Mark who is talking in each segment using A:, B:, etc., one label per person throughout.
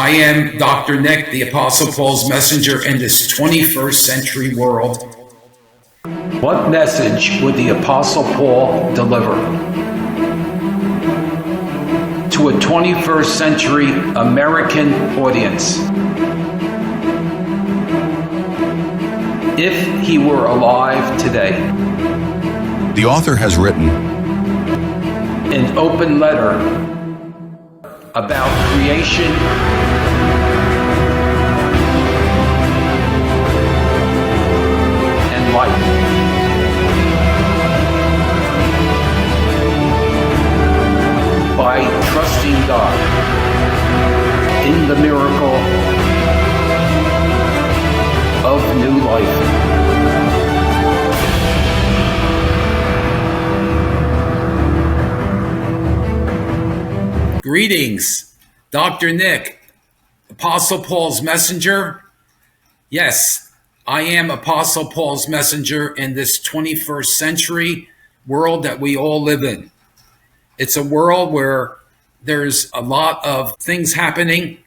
A: I am Dr. Nick, the Apostle Paul's messenger in this 21st century world.
B: What message would the Apostle Paul deliver to a 21st century American audience if he were alive today?
C: The author has written
B: an open letter about creation and life. By trusting God in the miracle of new life.
A: Greetings, Dr. Nick, Apostle Paul's messenger. Yes, I am Apostle Paul's messenger in this 21st century world that we all live in. It's a world where there's a lot of things happening,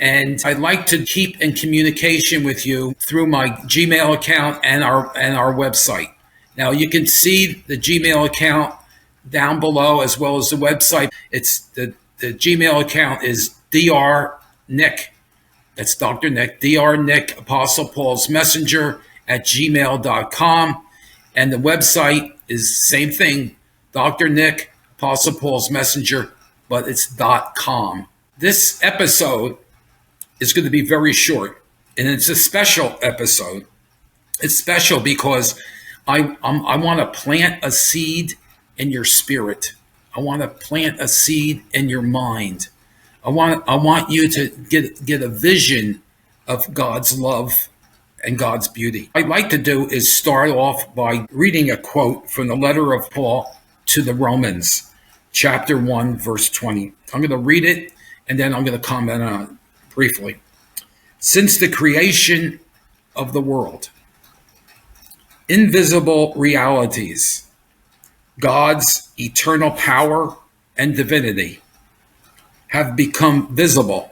A: and I'd like to keep in communication with you through my Gmail account and our website. Now, you can see the Gmail account down below as well as the website. It's the Gmail account is Dr. Nick. That's Dr. Nick, Dr. Nick, Apostle Paul's messenger at gmail.com. And the website is same thing, Dr. Nick, Apostle Paul's messenger, but it's .com. This episode is going to be very short, and it's a special episode. It's special because I want to plant a seed in your spirit. I want to plant a seed in your mind. I want you to get a vision of God's love and God's beauty. What I'd like to do is start off by reading a quote from the letter of Paul to the Romans, chapter 1, verse 20. I'm going to read it, and then I'm going to comment on it briefly. Since the creation of the world, invisible realities, God's eternal power and divinity have become visible,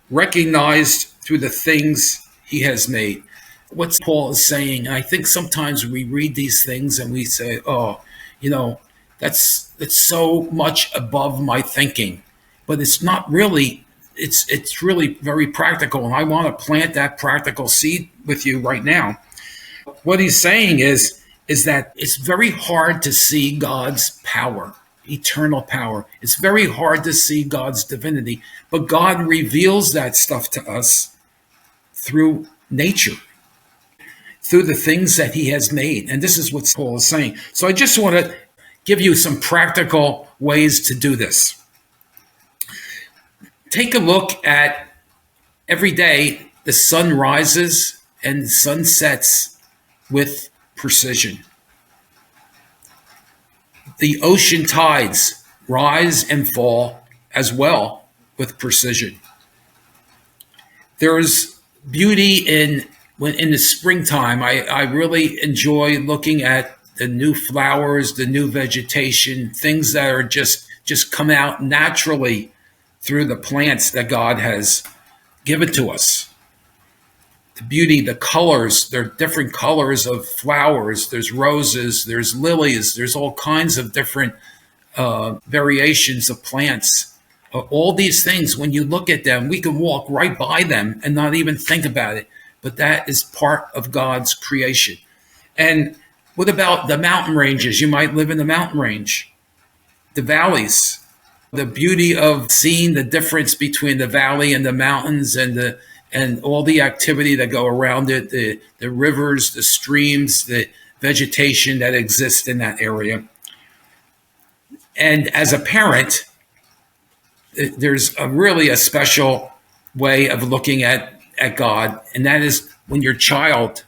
A: recognized through the things he has made. What Paul is saying, and I think sometimes we read these things and we say, oh, that's so much above my thinking. But it's not really, it's really very practical. And I want to plant that practical seed with you right now. What he's saying is that it's very hard to see God's power, eternal power. It's very hard to see God's divinity, but God reveals that stuff to us through nature, through the things that he has made. And this is what Paul is saying. So I just want to give you some practical ways to do this. Take a look at every day the sun rises and the sun sets with precision. The ocean tides rise and fall as well with precision. There's beauty in the springtime. I really enjoy looking at the new flowers, the new vegetation, things that are just come out naturally through the plants that God has given to us. The beauty, the colors, there are different colors of flowers. There's roses, there's lilies, there's all kinds of different variations of plants. All these things, when you look at them, we can walk right by them and not even think about it. But that is part of God's creation. And what about the mountain ranges? You might live in the mountain range. The valleys, the beauty of seeing the difference between the valley and the mountains and all the activity that go around it, the rivers, the streams, the vegetation that exists in that area. And as a parent, there's really a special way of looking at God, and that is when your child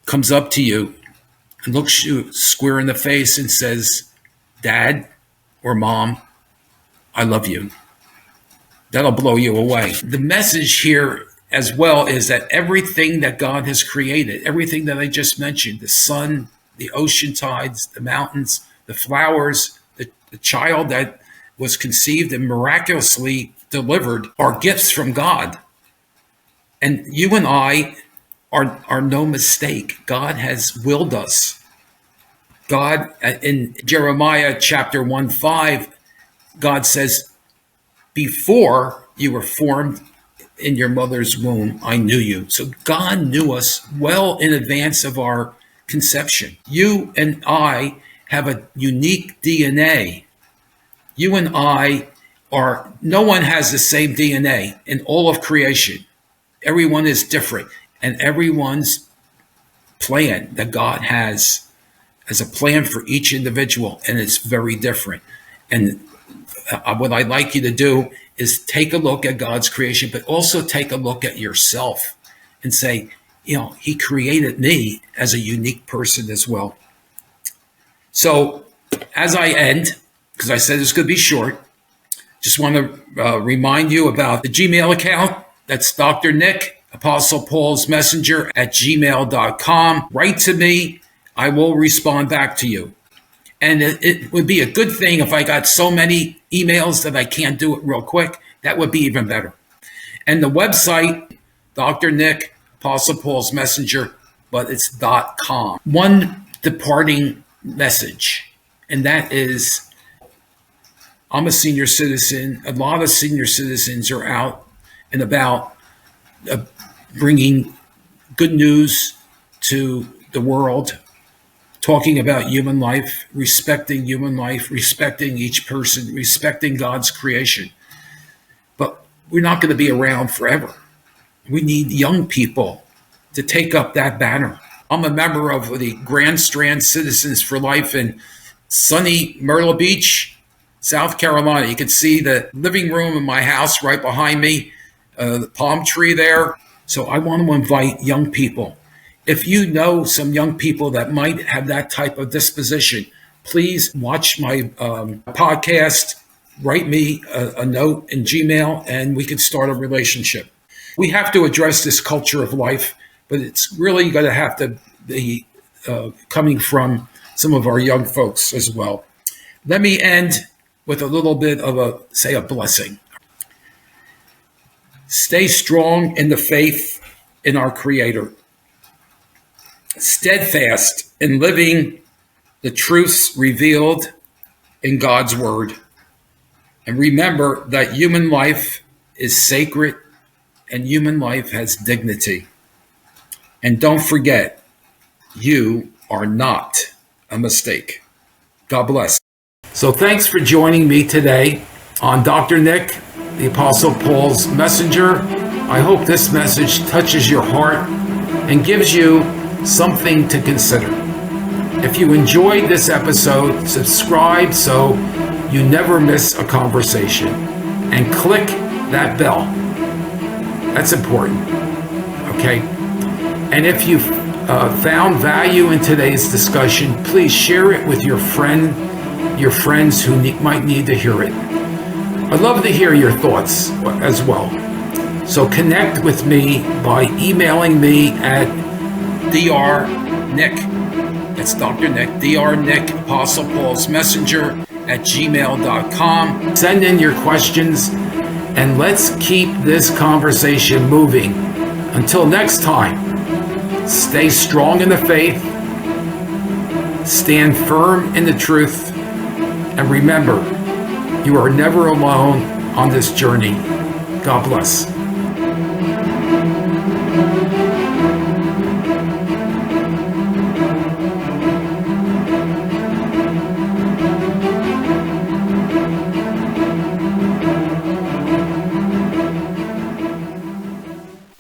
A: comes up to you and looks you square in the face and says, "Dad," or "Mom, I love you." That'll blow you away. The message here as well is that everything that God has created, everything that I just mentioned, the sun, the ocean tides, the mountains, the flowers, the child that was conceived and miraculously delivered are gifts from God. And you and I are no mistake. God has willed us. God, in Jeremiah chapter 1:5, God says, before you were formed in your mother's womb, I knew you. So God knew us well in advance of our conception. You and I have a unique DNA. You and I no one has the same DNA in all of creation. Everyone is different, and everyone's plan that God has as a plan for each individual, and it's very different. And what I'd like you to do is take a look at God's creation, but also take a look at yourself and say, He created me as a unique person as well. So as I end, because I said it's going to be short, just want to remind you about the Gmail account. That's Dr. Nick, Apostle Paul's Messenger at gmail.com. Write to me. I will respond back to you. And it would be a good thing if I got so many emails that I can't do it real quick. That would be even better. And the website, Dr. Nick, Apostle Paul's Messenger, but it's .com. One departing message, and that is, I'm a senior citizen. A lot of senior citizens are out and about bringing good news to the world, talking about human life, respecting each person, respecting God's creation. But we're not going to be around forever. We need young people to take up that banner. I'm a member of the Grand Strand Citizens for Life in sunny Myrtle Beach, South Carolina. You can see the living room in my house right behind me, the palm tree there. So I want to invite young people. If you know some young people that might have that type of disposition, please watch my podcast, write me a note in Gmail, and we can start a relationship. We have to address this culture of life, but it's really going to have to be coming from some of our young folks as well. Let me end with a little bit of a blessing. Stay strong in the faith in our Creator. Steadfast in living the truths revealed in God's Word. And remember that human life is sacred and human life has dignity. And don't forget, you are not a mistake. God bless. So thanks for joining me today on Dr. Nick, the Apostle Paul's Messenger. I hope this message touches your heart and gives you something to consider. If you enjoyed this episode, subscribe so you never miss a conversation, and click that bell. That's important, okay? And if you found value in today's discussion, please share it with your friends who might need to hear it. I'd love to hear your thoughts as well. So connect with me by emailing me at drnick, that's Dr. Nick, drnick, Apostle Paul's Messenger at gmail.com. Send in your questions, and let's keep this conversation moving. Until next time, stay strong in the faith, stand firm in the truth, and remember, you are never alone on this journey. God bless.